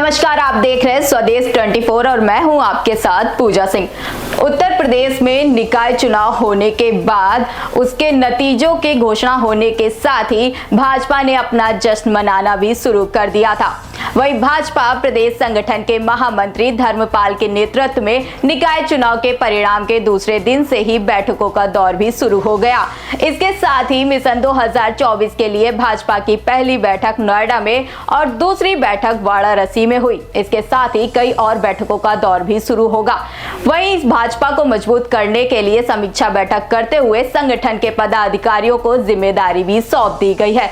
नमस्कार, आप देख रहे हैं स्वदेश 24 और मैं हूं आपके साथ पूजा सिंह। उत्तर प्रदेश में निकाय चुनाव होने के बाद उसके नतीजों के घोषणा होने के साथ ही भाजपा ने अपना जश्न मनाना भी शुरू कर दिया था। वहीं भाजपा प्रदेश संगठन के महामंत्री धर्मपाल के नेतृत्व में निकाय चुनाव के परिणाम के दूसरे दिन से ही बैठकों का दौर भी शुरू हो गया। इसके साथ ही मिशन 2024 के लिए भाजपा की पहली बैठक नोएडा में और दूसरी बैठक वाराणसी में हुई। इसके साथ ही कई और बैठकों का दौर भी शुरू होगा। वहीं भाजपा को मजबूत करने के लिए समीक्षा बैठक करते हुए संगठन के पदाधिकारियों को जिम्मेदारी भी सौंप दी गई है।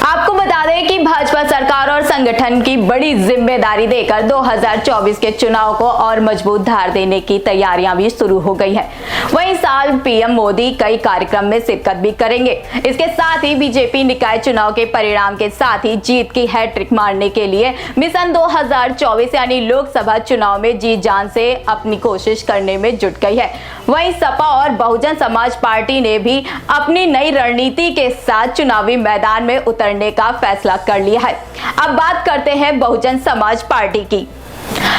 आपको बता दें कि भाजपा सरकार और संगठन की बड़ी जिम्मेदारी देकर 2024 के चुनाव को और मजबूत धार देने की तैयारियां भी शुरू हो गई है। वहीं साल पीएम मोदी कई कार्यक्रम में शिरकत भी करेंगे। इसके साथ ही बीजेपी निकाय चुनाव के परिणाम के साथ ही जीत की हैट्रिक मारने के लिए मिशन 2024 यानी लोकसभा चुनाव में जी जान से अपनी कोशिश करने में जुट गई है। वहीं सपा और बहुजन समाज पार्टी ने भी अपनी नई रणनीति के साथ चुनावी मैदान में उतरने का फैसला कर लिया है। अब बात करते हैं बहुजन समाज पार्टी की।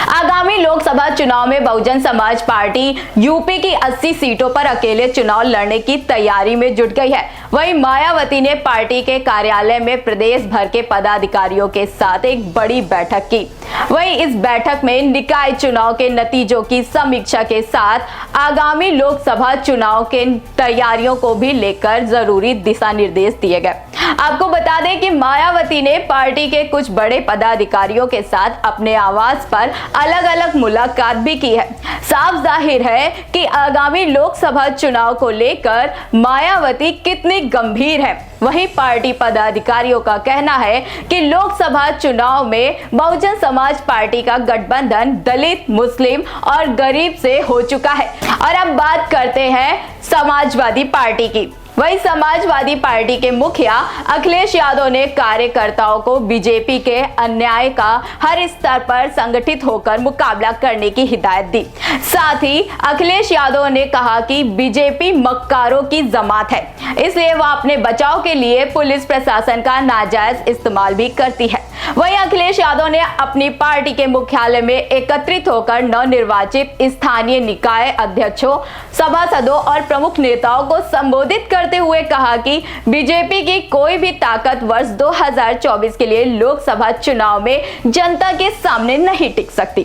आगामी लोकसभा चुनाव में बहुजन समाज पार्टी यूपी की 80 सीटों पर अकेले चुनाव लड़ने की तैयारी में जुट गई है। वहीं मायावती ने पार्टी के कार्यालय में प्रदेश भर के पदाधिकारियों के साथ एक बड़ी बैठक की। वहीं इस बैठक में निकाय चुनाव के नतीजों की समीक्षा के साथ आगामी लोकसभा चुनाव के तैयारियों को भी लेकर जरूरी दिशा निर्देश दिए गए। आपको बता दें कि मायावती ने पार्टी के कुछ बड़े पदाधिकारियों के साथ अपने आवास पर अलग अलग मुलाकात भी की है। साफ जाहिर है कि आगामी लोकसभा चुनाव को लेकर मायावती कितनी गंभीर है। वहीं पार्टी पदाधिकारियों का कहना है कि लोकसभा चुनाव में बहुजन समाज पार्टी का गठबंधन दलित, मुस्लिम और गरीब से हो चुका है। और अब बात करते हैं समाजवादी पार्टी की। वहीं समाजवादी पार्टी के मुखिया अखिलेश यादव ने कार्यकर्ताओं को बीजेपी के अन्याय का हर स्तर पर संगठित होकर मुकाबला करने की हिदायत दी। साथ ही अखिलेश यादव ने कहा कि बीजेपी मक्कारों की जमात है, इसलिए वह अपने बचाव के लिए पुलिस प्रशासन का नाजायज इस्तेमाल भी करती है। वहीं अखिलेश यादव ने अपनी पार्टी के मुख्यालय में एकत्रित होकर नवनिर्वाचित स्थानीय निकाय अध्यक्षों, सभासदों और प्रमुख नेताओं को संबोधित करते हुए कहा कि बीजेपी की कोई भी ताकत वर्ष 2024 के लिए लोकसभा चुनाव में जनता के सामने नहीं टिक सकती।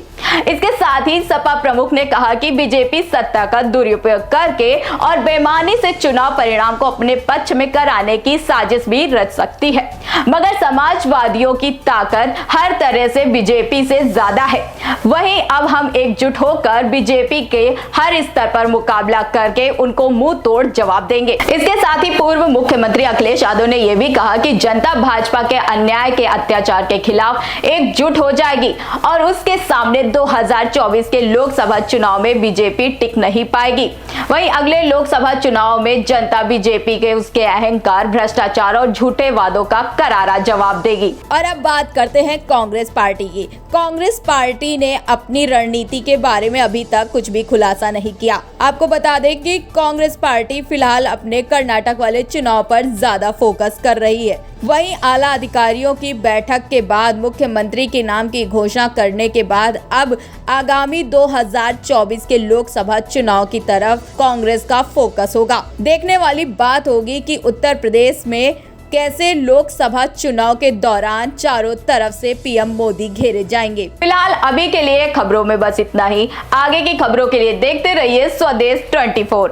इसके साथ ही सपा प्रमुख ने कहा कि बीजेपी सत्ता का दुरुपयोग करके और बेईमानी से चुनाव परिणाम को अपने पक्ष में कराने की साजिश भी रच सकती है, मगर समाजवादियों की ताकत हर तरह से बीजेपी से ज्यादा है। वहीं अब हम एकजुट होकर बीजेपी के हर स्तर पर मुकाबला करके उनको मुंह तोड़ जवाब देंगे। इसके साथ ही पूर्व मुख्यमंत्री अखिलेश यादव ने यह भी कहा कि जनता भाजपा के अन्याय के अत्याचार के खिलाफ एकजुट हो जाएगी और उसके सामने 2024 के लोकसभा चुनाव में बीजेपी टिक नहीं पाएगी। वहीं अगले लोकसभा चुनाव में जनता बीजेपी के उसके अहंकार, भ्रष्टाचार और झूठे वादों का करारा जवाब देगी। और अब बात करते हैं कांग्रेस पार्टी की। कांग्रेस पार्टी ने अपनी रणनीति के बारे में अभी तक कुछ भी खुलासा नहीं किया। आपको बता दें कि कांग्रेस पार्टी फिलहाल अपने कर्नाटक वाले चुनाव पर ज्यादा फोकस कर रही है। वहीं आला अधिकारियों की बैठक के बाद मुख्यमंत्री के नाम की घोषणा करने के बाद अब आगामी 2024 के लोकसभा चुनाव की तरफ कांग्रेस का फोकस होगा। देखने वाली बात होगी कि उत्तर प्रदेश में कैसे लोकसभा चुनाव के दौरान चारों तरफ से पीएम मोदी घेरे जाएंगे। फिलहाल अभी के लिए खबरों में बस इतना ही। आगे की खबरों के लिए देखते रहिए स्वदेश 24।